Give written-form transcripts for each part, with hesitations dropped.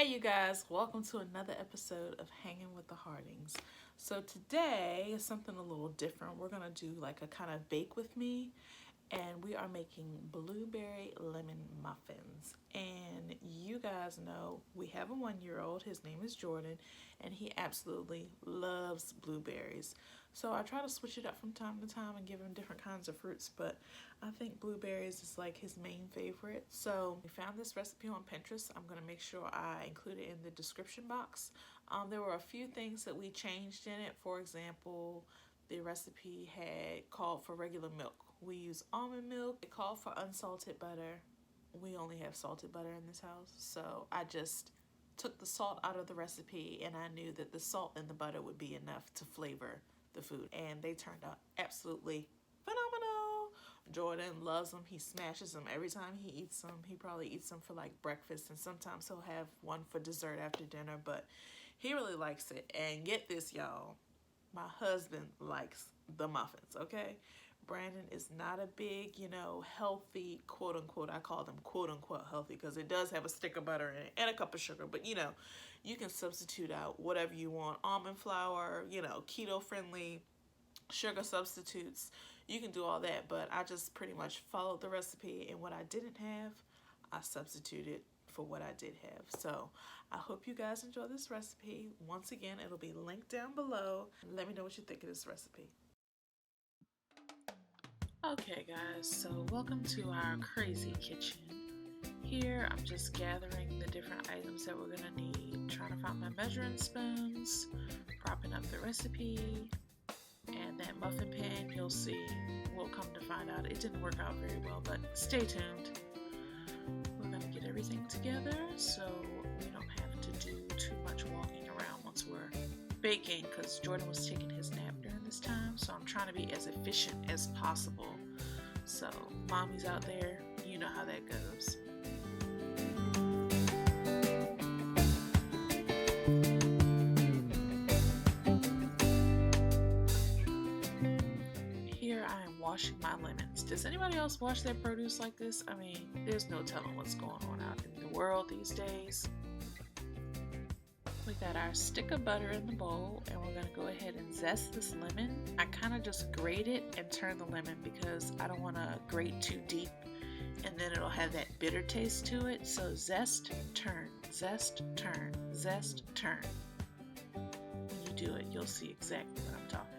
Hey, you guys, welcome to another episode of Hanging with the Hardings. So, today is something a little different. We're going to do like a kind of bake with me, and we are making blueberry lemon muffins. And you guys know we have a 1 year old, his name is Jordan, and he absolutely loves blueberries. So, I try to switch it up from time to time and give him different kinds of fruits, but I think blueberries is like his main favorite. So we found this recipe on Pinterest. I'm going to make sure I include it in the description box. There were a few things that we changed in it. For example, the recipe had called for regular milk. We use almond milk. It called for unsalted butter. We only have salted butter in this house. So I just took the salt out of the recipe, and I knew that the salt and the butter would be enough to flavor the food. And they turned out absolutely phenomenal. Jordan loves them. He smashes them every time he eats them. He probably eats them for like breakfast, and sometimes he'll have one for dessert after dinner, but he really likes it. And get this, y'all, my husband likes the muffins, okay? Brandon is not a big, healthy, quote unquote, I call them quote unquote healthy because it does have a stick of butter in it and a cup of sugar, but you can substitute out whatever you want. Almond flour, keto friendly, sugar substitutes. You can do all that, but I just pretty much followed the recipe, and what I didn't have, I substituted for what I did have. So I hope you guys enjoy this recipe. Once again, it'll be linked down below. Let me know what you think of this recipe. Okay, guys, so welcome to our crazy kitchen. Here, I'm just gathering the different items that we're gonna need, trying to find my measuring spoons, propping up the recipe, and that muffin pan, you'll see, we'll come to find out it didn't work out very well, but stay tuned. We're going to get everything together so we don't have to do too much walking around once we're baking, because Jordan was taking his nap during this time, so I'm trying to be as efficient as possible. So mommy's out there, you know how that goes. Washing my lemons. Does anybody else wash their produce like this? I mean, there's no telling what's going on out in the world these days. We got our stick of butter in the bowl, and we're going to go ahead and zest this lemon. I kind of just grate it and turn the lemon because I don't want to grate too deep, and then it'll have that bitter taste to it. So zest, turn, zest, turn, zest, turn. When you do it, you'll see exactly what I'm talking about.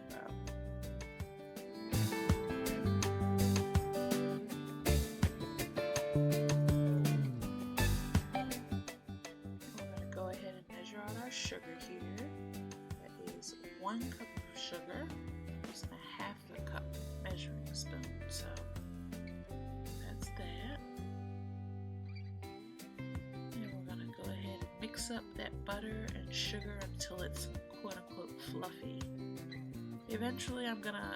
Sugar here. That is 1 cup of sugar using a half a cup measuring spoon. So that's that. And we're gonna go ahead and mix up that butter and sugar until it's quote unquote fluffy. Eventually I'm gonna,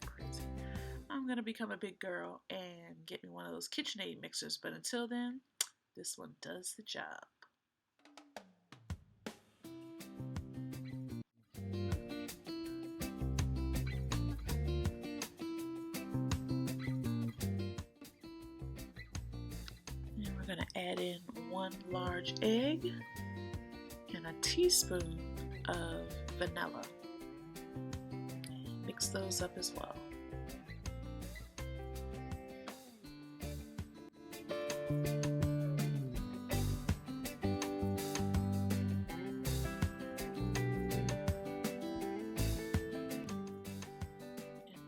crazy. I'm gonna become a big girl and get me one of those KitchenAid mixers, but until then, this one does the job. We're going to add in 1 large egg and a teaspoon of vanilla. Mix those up as well. And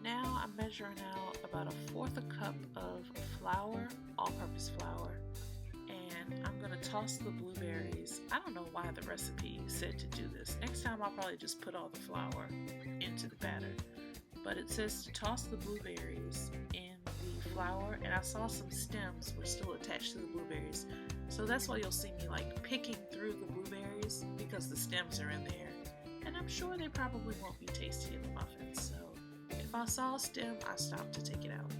now I'm measuring out about 1/4 cup of flour, all-purpose flour. And I'm going to toss the blueberries. I don't know why the recipe said to do this. Next time I'll probably just put all the flour into the batter. But it says to toss the blueberries in the flour, and I saw some stems were still attached to the blueberries. So that's why you'll see me like picking through the blueberries, because the stems are in there. And I'm sure they probably won't be tasty in the muffins. So if I saw a stem, I stopped to take it out.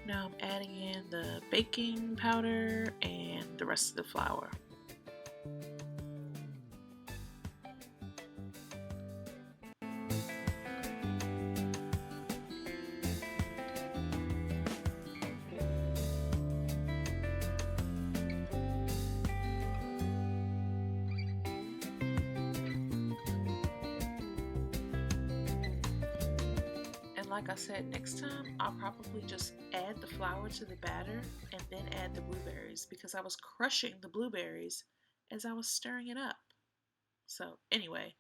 Now I'm adding in the baking powder and the rest of the flour. like I said, next time I'll probably just add the flour to the batter and then add the blueberries, because I was crushing the blueberries as I was stirring it up. So anyway,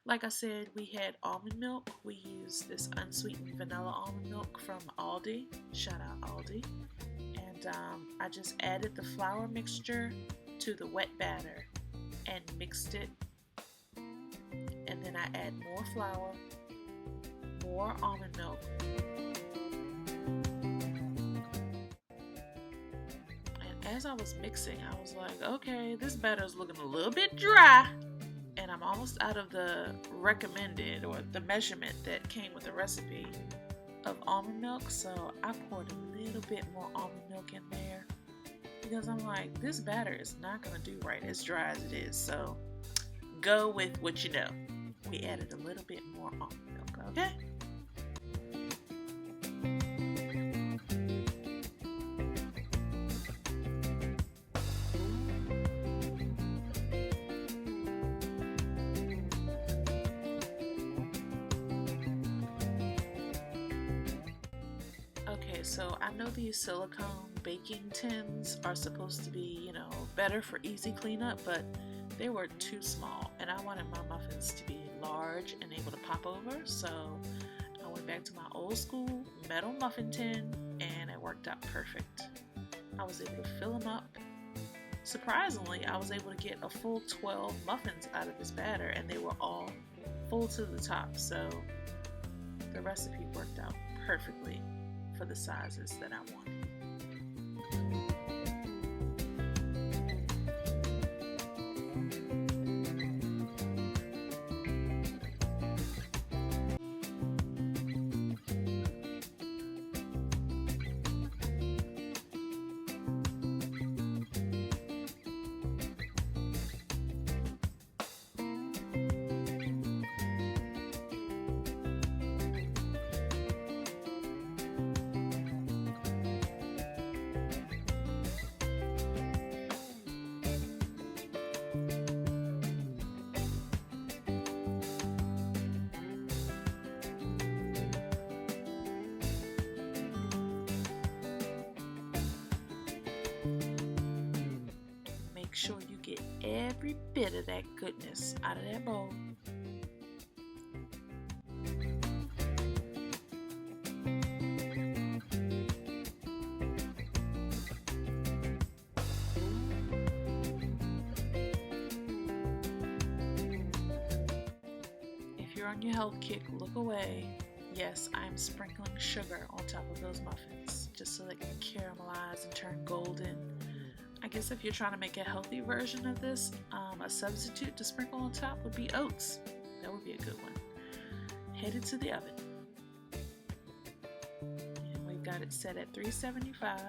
like I said, we had almond milk. We used this unsweetened vanilla almond milk from Aldi. Shout out Aldi. And I just added the flour mixture to the wet batter and mixed it. And then I add more flour, more almond milk. And as I was mixing, I was like, okay, this batter is looking a little bit dry. And I'm almost out of the recommended, or the measurement that came with the recipe, of almond milk. So I poured a little bit more almond milk in there, because I'm like, this batter is not going to do right as dry as it is. So go with what you know. We added a little bit more almond milk, okay? Okay, so I know these silicone baking tins are supposed to be, better for easy cleanup, but they were too small, and I wanted my muffins to be large and able to pop over, so I went back to my old school metal muffin tin, and it worked out perfect. I was able to fill them up. Surprisingly, I was able to get a full 12 muffins out of this batter, and they were all full to the top, so the recipe worked out perfectly for the sizes that I wanted. Make sure you get every bit of that goodness out of that bowl. If you're on your health kick, look away. Yes, I'm sprinkling sugar on top of those muffins just so they can caramelize and turn golden. I guess if you're trying to make a healthy version of this, a substitute to sprinkle on top would be oats. That would be a good one. Headed to the oven. And we've got it set at 375.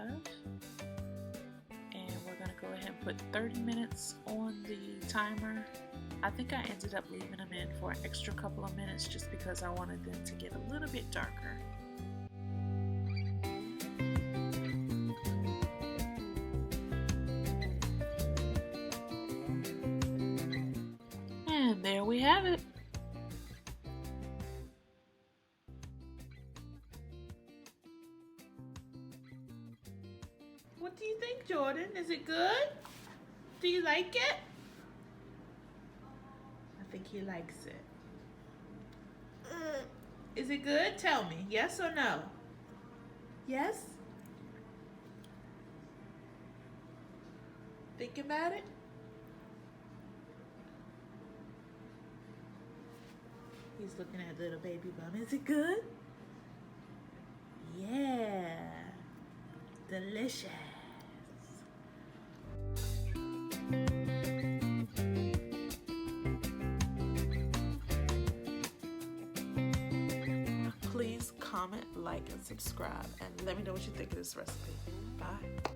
And we're going to go ahead and put 30 minutes on the timer. I think I ended up leaving them in for an extra couple of minutes just because I wanted them to get a little bit darker. And there we have it. What do you think, Jordan? Is it good? Do you like it? I think he likes it. Is it good? Tell me. Yes or no? Yes? Think about it? He's looking at little baby bum. Is it good? Yeah. Delicious. Please comment, like, and subscribe, and let me know what you think of this recipe. Bye.